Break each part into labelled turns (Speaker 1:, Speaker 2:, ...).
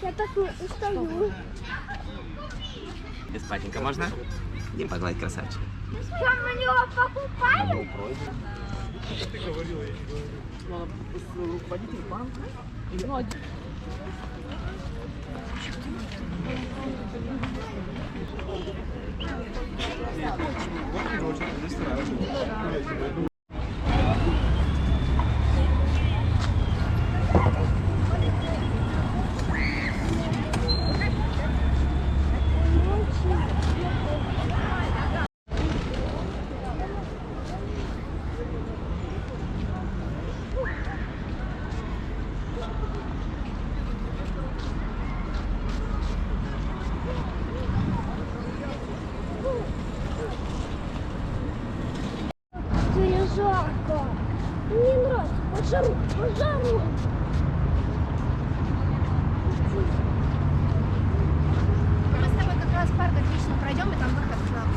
Speaker 1: Я так не устаю.
Speaker 2: Бесплатненько можно? Идем погладить красавчика.
Speaker 1: Что, мы него покупаем?
Speaker 3: Ты говорила, я не говорю.
Speaker 4: Руководитель банка?
Speaker 1: Жарко. Мне нравится. Пожару, пожару.
Speaker 5: Мы с тобой как раз парк отлично пройдем, и там выход к нам.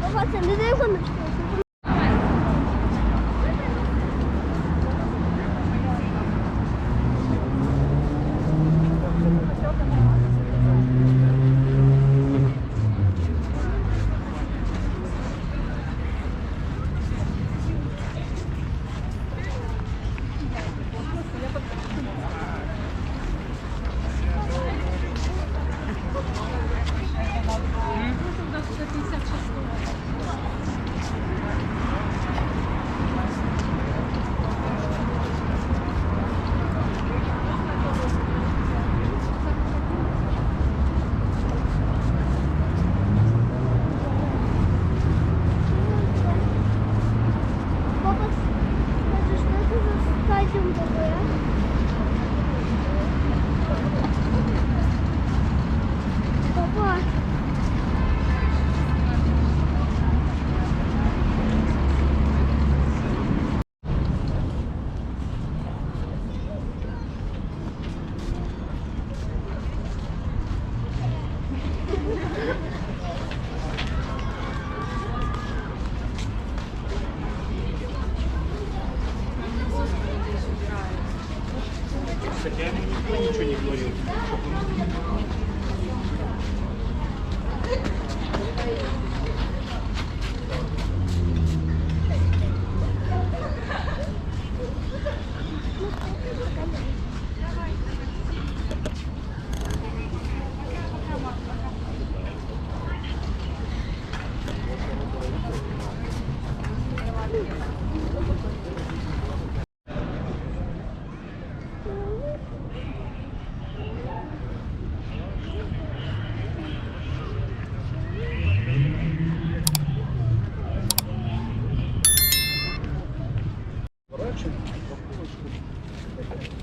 Speaker 1: Бабася, не дай гоночку.
Speaker 3: Хотя никто ничего не говорил.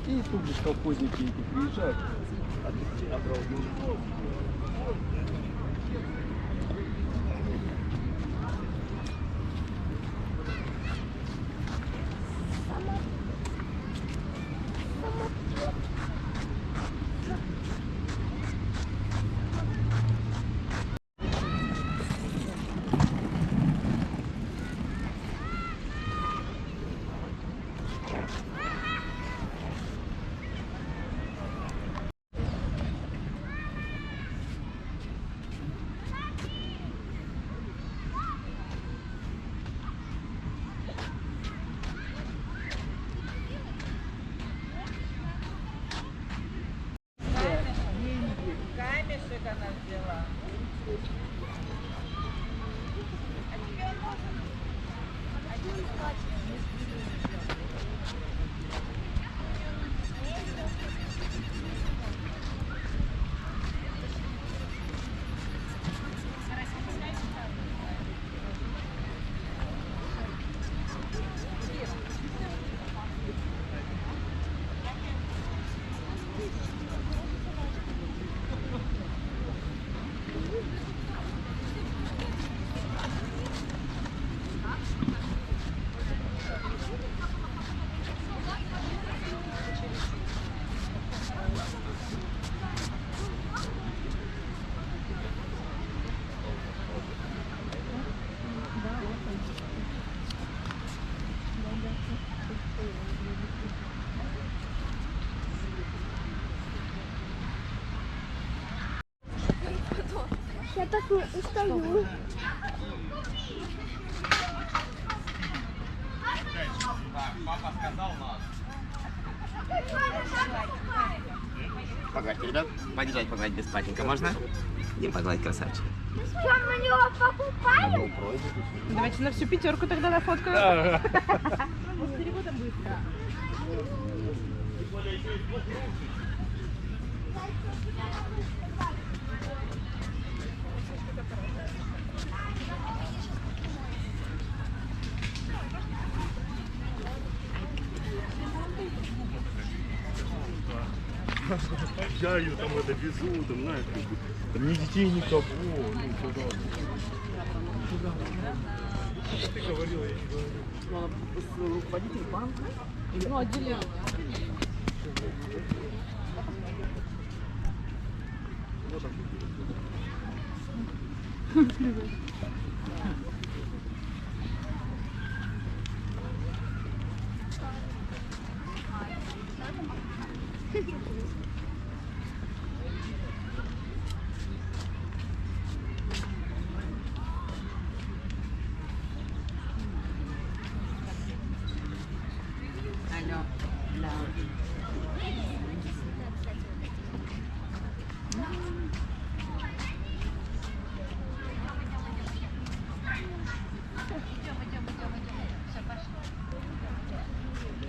Speaker 3: И тут же колхозники эти приезжают.
Speaker 6: Камешек она взяла.
Speaker 1: Я так не устаю.
Speaker 2: Папа сказал нас. Погладьте, ребят. Подержать, погладить бесплатненько можно? Дим, погладить, красавчик.
Speaker 1: Что, мы него покупаем?
Speaker 6: Давайте на всю пятерку тогда нафоткаю.
Speaker 3: Я ее там это везу, там, знаешь, как бы, там ни детей, никого. Ну, пожалуйста. Ты говорила, я не говорю.
Speaker 4: Руководитель банка.
Speaker 6: Ну, отделение.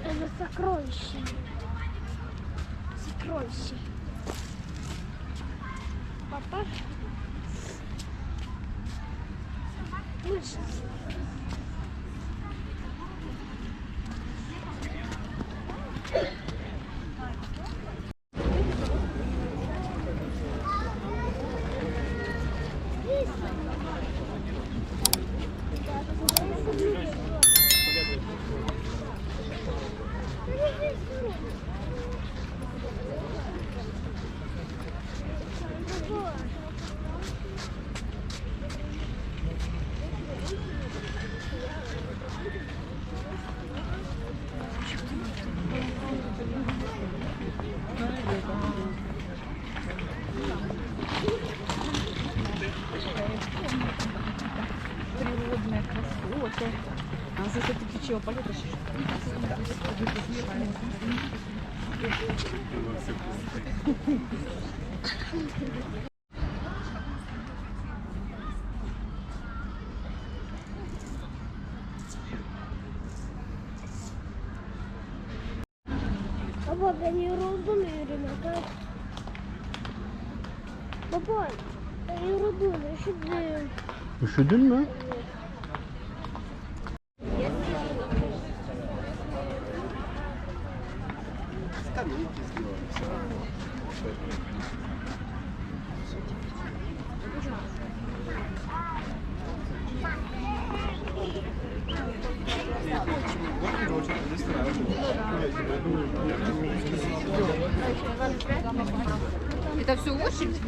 Speaker 1: Это сокровище. Сокровище. Папа. Мышцы. Природная красота. А за это ты чего полетаешь? Папа, они раздумали, ребята. Папа, они раздумали, сюда.
Speaker 3: Üşüdün mü?
Speaker 2: Скамейки сделали, все.
Speaker 6: Это все очередь?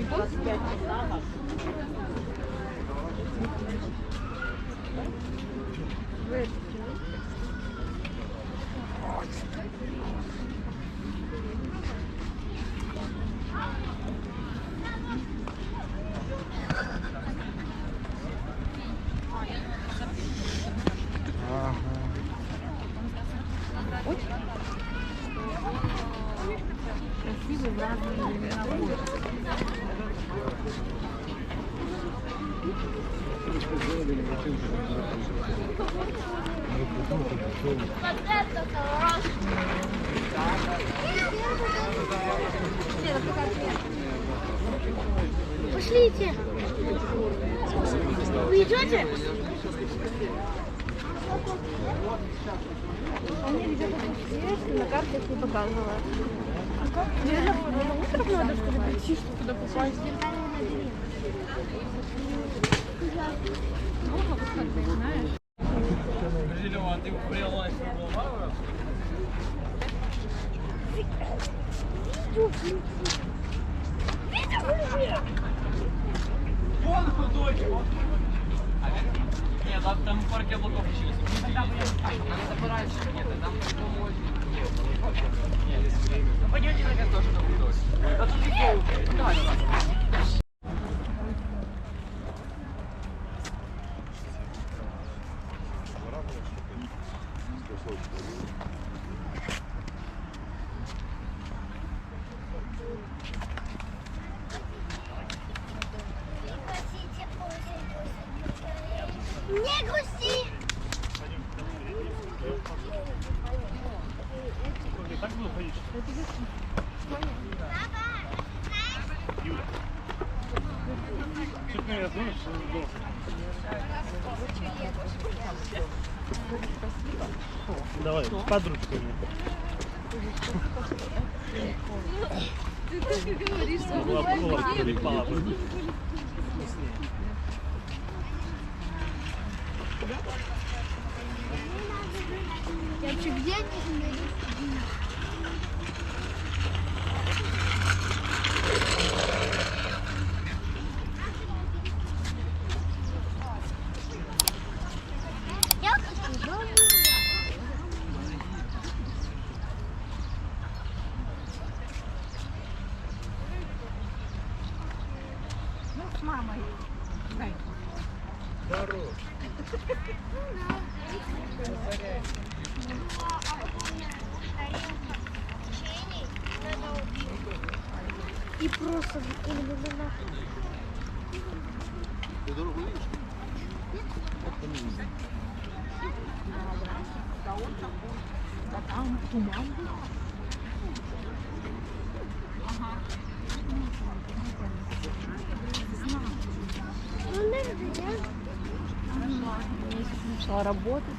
Speaker 6: Красивый в разные времена года.
Speaker 1: Пошлите. Вы идете? Они где-то тут на картах не показывала. А как? Утром надо, что ли, прийти, чтобы туда попасть?
Speaker 6: Можно вот как бы, знаешь.
Speaker 3: А ты прилась Вон худой! Нет, там в парке облаков учились. Надо пораньше. Нет, там по-моему... Нет, пойдете на тоже там видос. А тут и давай.
Speaker 5: Не грусти!
Speaker 7: Так буду ходить? Юля. Чуть меня знаешь, что он должен. Давай, под ручку мне.
Speaker 1: Ты так говоришь, что
Speaker 7: Лапку перепала бы.
Speaker 5: Я вообще где они? Я хочу домой.
Speaker 6: Ну, с мамой. Дай.
Speaker 5: И просто или нахуй.
Speaker 2: Ты дорогу видишь?
Speaker 6: Да он такой. Да там туман был.
Speaker 5: Ну, наверное,
Speaker 1: начала работать.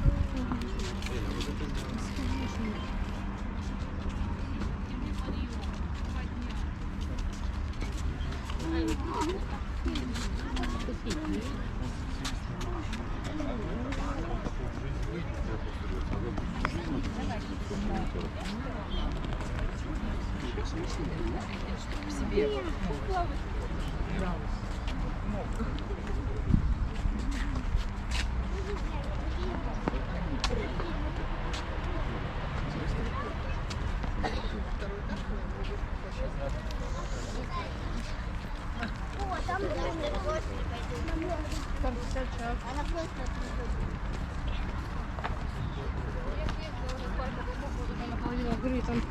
Speaker 5: о, там
Speaker 1: Там 50 человек.
Speaker 5: она просто
Speaker 1: Наполовину, говорю, там